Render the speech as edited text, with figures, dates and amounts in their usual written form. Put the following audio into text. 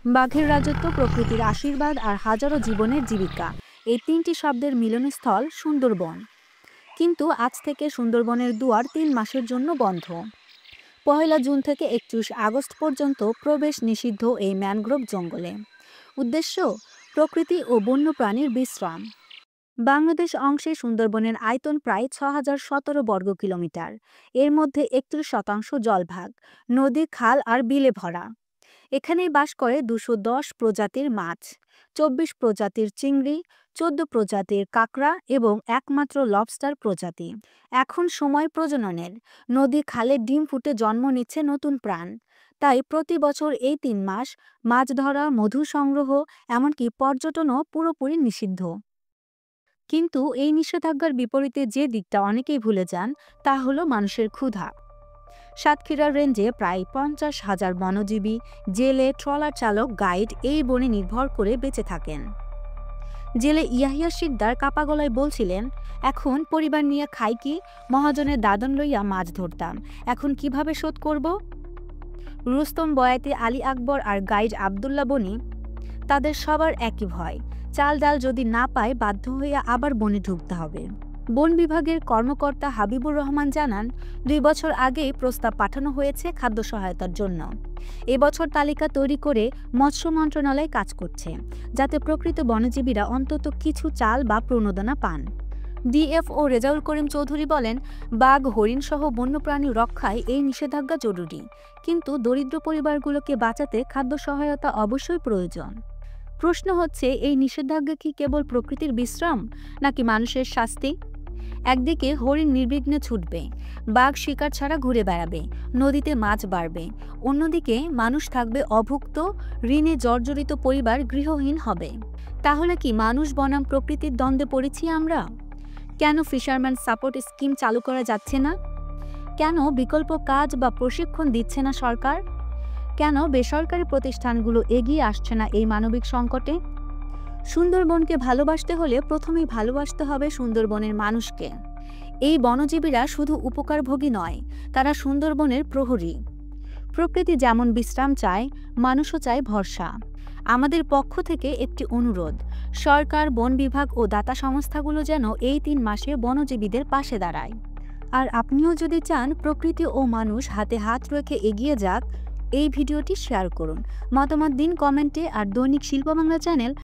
বাঘের রাজত্ব, প্রকৃতির আশীর্বাদ আর হাজারো জীবনের জীবিকা, এই তিনটি শব্দের মিলনস্থল সুন্দরবন। কিন্তু আজ থেকে সুন্দরবনের দুয়ার ৩ মাসের জন্য বন্ধ। ১ জুন থেকে ৩১ আগস্ট পর্যন্ত প্রবেশ নিষিদ্ধ এই ম্যানগ্রোভ জঙ্গলে। উদ্দেশ্য, প্রকৃতি ও বন্যপ্রাণীর বিশ্রাম। বাংলাদেশ অংশে সুন্দরবনের আয়তন প্রায় ৬,০১৭ বর্গ কিলোমিটার। এর মধ্যে ৩১% জলভাগ, নদী, খাল আর বিলে ভরা। এখানেই বাস করে ২১০ প্রজাতির মাছ, ২৪ প্রজাতির চিংড়ি, ১৪ প্রজাতির কাঁকড়া এবং একমাত্র লবস্টার প্রজাতি। এখন সময় প্রজননের। নদী, খালে ডিম ফুটে জন্ম নিচ্ছে নতুন প্রাণ। তাই প্রতি বছর এই ৩ মাস মাছ ধরা, মধু সংগ্রহ, এমনকি পর্যটনও পুরোপুরি নিষিদ্ধ। কিন্তু এই নিষেধাজ্ঞার বিপরীতে যে দিকটা অনেকেই ভুলে যান, তা হলো মানুষের ক্ষুধা। সাতক্ষীরা রেঞ্জে প্রায় ৫০,০০০ বনজীবী, জেলে, ট্রলার চালক, গাইড এই বনে নির্ভর করে বেঁচে থাকেন। জেলে ইয়াহিয়া শিকদার কাপা গলায় বলছিলেন, এখন পরিবার নিয়ে খাই কি, মহাজনের দাদন লইয়া মাছ ধরতাম, এখন কিভাবে শোধ করব? রুস্তম বয়াতি, আলী আকবর আর গাইড আবদুল্লা বনি, তাদের সবার একই ভয়, চাল ডাল যদি না পায় বাধ্য হইয়া আবার বনে ঢুকতে হবে। বন বিভাগের কর্মকর্তা হাবিবুর রহমান জানান, ২ বছর আগেই প্রস্তাব পাঠানো হয়েছে খাদ্য সহায়তার জন্য। এবছর তালিকা তৈরি করে মৎস্য মন্ত্রণালয় কাজ করছে, যাতে প্রকৃত বনজীবীরা অন্তত কিছু চাল বা প্রণোদনা পান। ডিএফও রেজাউল করিম চৌধুরী বলেন, বাঘ, হরিণ সহ বন্যপ্রাণী রক্ষায় এই নিষেধাজ্ঞা জরুরি, কিন্তু দরিদ্র পরিবারগুলোকে বাঁচাতে খাদ্য সহায়তা অবশ্যই প্রয়োজন। প্রশ্ন হচ্ছে, এই নিষেধাজ্ঞা কি কেবল প্রকৃতির বিশ্রাম, নাকি মানুষের শাস্তি? একদিকে হরিণ নির্বিঘ্নে ছুটবে, বাঘ শিকার ছাড়া ঘুরে বেড়াবে, নদীতে মাছ বাড়বে। অন্যদিকে মানুষ থাকবে অভুক্ত, ঋণে জর্জরিত পরিবার গৃহহীন হবে। তাহলে কি মানুষ বনাম প্রকৃতির দ্বন্দ্বে পড়েছি আমরা? কেন ফিশারম্যান সাপোর্ট স্কিম চালু করা যাচ্ছে না? কেন বিকল্প কাজ বা প্রশিক্ষণ দিচ্ছে না সরকার? কেন বেসরকারি প্রতিষ্ঠানগুলো এগিয়ে আসছে না এই মানবিক সংকটে? সুন্দরবনকে ভালোবাসতে হলে প্রথমেই ভালোবাসতে হবে সুন্দরবনের মানুষকে। এই বনজীবীরা শুধু উপকারভোগী নয়, তারা সুন্দরবনের প্রহরী। প্রকৃতি যেমন বিশ্রাম চায়, মানুষও চায় ভরসা। আমাদের পক্ষ থেকে একটি অনুরোধ, সরকার, বন বিভাগ ও দাতা সংস্থাগুলো যেন এই ৩ মাসে বনজীবীদের পাশে দাঁড়ায়। আর আপনিও যদি চান প্রকৃতি ও মানুষ হাতে হাত রেখে এগিয়ে যাক, এই ভিডিওটি শেয়ার করুন, মতামত দিন কমেন্টে, আর দৈনিক শিল্প বাংলা চ্যানেল